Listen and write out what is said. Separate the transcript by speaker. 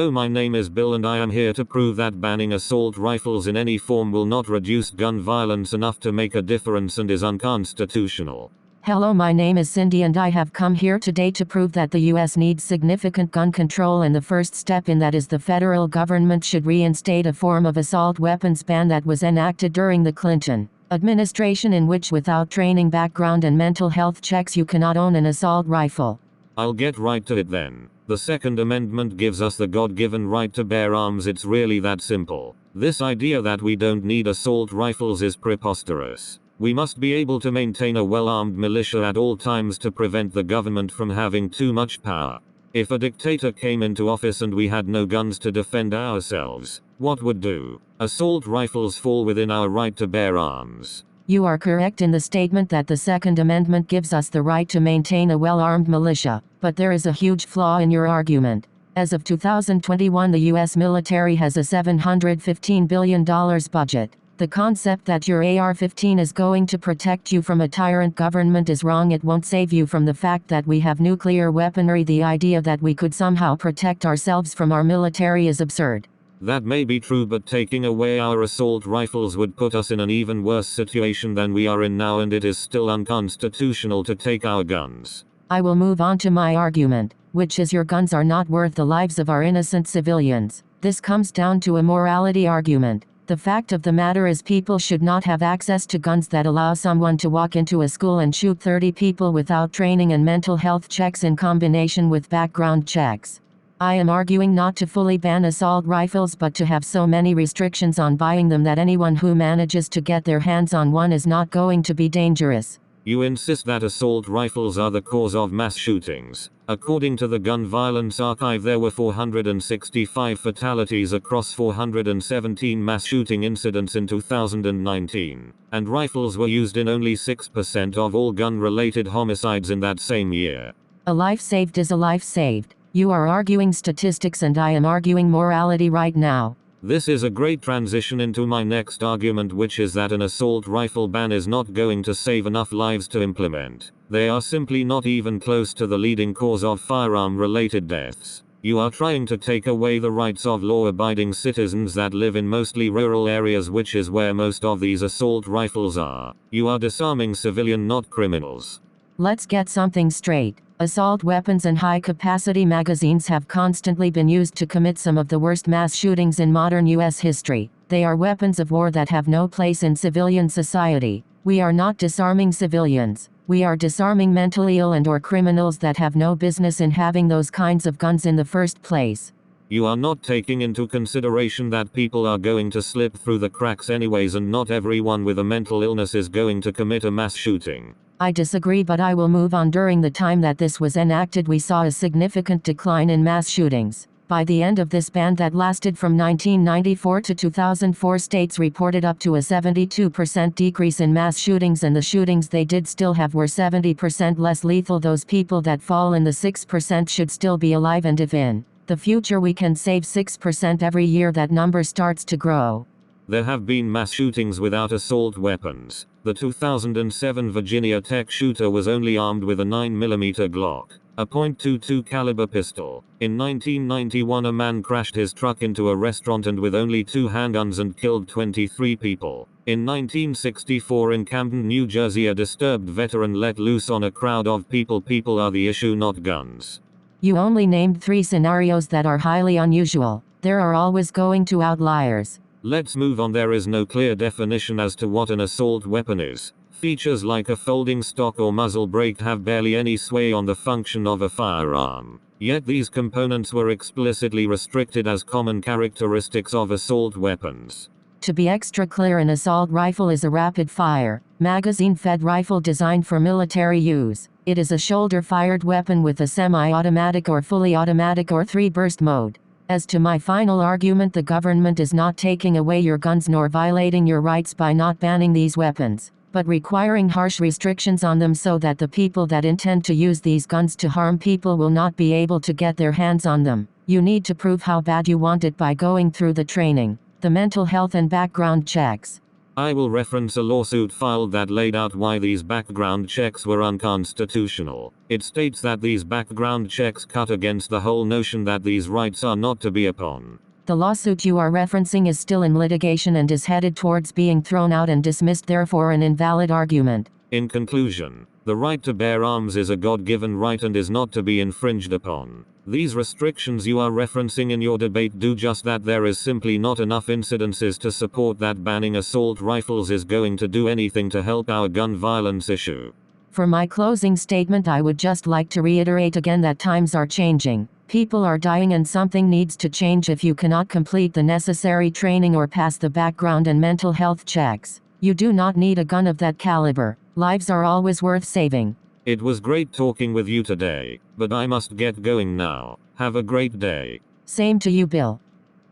Speaker 1: Hello, my name is Bill and I am here to prove that banning assault rifles in any form will not reduce gun violence enough to make a difference and is unconstitutional.
Speaker 2: Hello, my name is Cindy and I have come here today to prove that the US needs significant gun control, and the first step in that is the federal government should reinstate a form of assault weapons ban that was enacted during the Clinton administration, in which without training, background and mental health checks you cannot own an assault rifle.
Speaker 1: I'll get right to it then. The Second Amendment gives us the God-given right to bear arms. It's really that simple. This idea that we don't need assault rifles is preposterous. We must be able to maintain a well-armed militia at all times to prevent the government from having too much power. If a dictator came into office and we had no guns to defend ourselves, what would do? Assault rifles fall within our right to bear arms.
Speaker 2: You are correct in the statement that the Second Amendment gives us the right to maintain a well-armed militia, but there is a huge flaw in your argument. As of 2021, the U.S. military has a $715 billion budget. The concept that your AR-15 is going to protect you from a tyrant government is wrong. It won't save you from the fact that we have nuclear weaponry. The idea that we could somehow protect ourselves from our military is absurd.
Speaker 1: That may be true, but taking away our assault rifles would put us in an even worse situation than we are in now, and it is still unconstitutional to take our guns.
Speaker 2: I will move on to my argument, which is your guns are not worth the lives of our innocent civilians. This comes down to a morality argument. The fact of the matter is, people should not have access to guns that allow someone to walk into a school and shoot 30 people without training and mental health checks in combination with background checks. I am arguing not to fully ban assault rifles, but to have so many restrictions on buying them that anyone who manages to get their hands on one is not going to be dangerous.
Speaker 1: You insist that assault rifles are the cause of mass shootings. According to the Gun Violence Archive, there were 465 fatalities across 417 mass shooting incidents in 2019, and rifles were used in only 6% of all gun-related homicides in that same year.
Speaker 2: A life saved is a life saved. You are arguing statistics and I am arguing morality right now.
Speaker 1: This is a great transition into my next argument, which is that an assault rifle ban is not going to save enough lives to implement. They are simply not even close to the leading cause of firearm-related deaths. You are trying to take away the rights of law-abiding citizens that live in mostly rural areas, which is where most of these assault rifles are. You are disarming civilians, not criminals.
Speaker 2: Let's get something straight. Assault weapons and high-capacity magazines have constantly been used to commit some of the worst mass shootings in modern U.S. history. They are weapons of war that have no place in civilian society. We are not disarming civilians. We are disarming mentally ill and/or criminals that have no business in having those kinds of guns in the first place.
Speaker 1: You are not taking into consideration that people are going to slip through the cracks anyways, and not everyone with a mental illness is going to commit a mass shooting.
Speaker 2: I disagree, but I will move on. During the time that this was enacted, we saw a significant decline in mass shootings. By the end of this ban that lasted from 1994 to 2004, states reported up to a 72% decrease in mass shootings, and the shootings they did still have were 70% less lethal. Those people that fall in the 6% should still be alive, and if in the future we can save 6% every year, that number starts to grow.
Speaker 1: There have been mass shootings without assault weapons. The 2007 Virginia Tech shooter was only armed with a 9mm Glock, a .22 caliber pistol. In 1991, a man crashed his truck into a restaurant and with only 2 handguns and killed 23 people. In 1964, in Camden, New Jersey, a disturbed veteran let loose on a crowd of people. People are the issue, not guns.
Speaker 2: You only named 3 scenarios that are highly unusual. There are always going to outliers.
Speaker 1: Let's move on. There is no clear definition as to what an assault weapon is. Features like a folding stock or muzzle brake have barely any sway on the function of a firearm. Yet these components were explicitly restricted as common characteristics of assault weapons.
Speaker 2: To be extra clear, an assault rifle is a rapid-fire, magazine-fed rifle designed for military use. It is a shoulder-fired weapon with a semi-automatic or fully automatic or 3-burst mode. As to my final argument, the government is not taking away your guns nor violating your rights by not banning these weapons, but requiring harsh restrictions on them so that the people that intend to use these guns to harm people will not be able to get their hands on them. You need to prove how bad you want it by going through the training, the mental health and background checks.
Speaker 1: I will reference a lawsuit filed that laid out why these background checks were unconstitutional. It states that these background checks cut against the whole notion that these rights are not to be upon.
Speaker 2: The lawsuit you are referencing is still in litigation and is headed towards being thrown out and dismissed, therefore an invalid argument.
Speaker 1: In conclusion, the right to bear arms is a God-given right and is not to be infringed upon. These restrictions you are referencing in your debate do just that. There is simply not enough incidences to support that banning assault rifles is going to do anything to help our gun violence issue.
Speaker 2: For my closing statement, I would just like to reiterate again that times are changing. People are dying and something needs to change. If you cannot complete the necessary training or pass the background and mental health checks, you do not need a gun of that caliber. Lives are always worth saving.
Speaker 1: It was great talking with you today, but I must get going now. Have a great day.
Speaker 2: Same to you, Bill.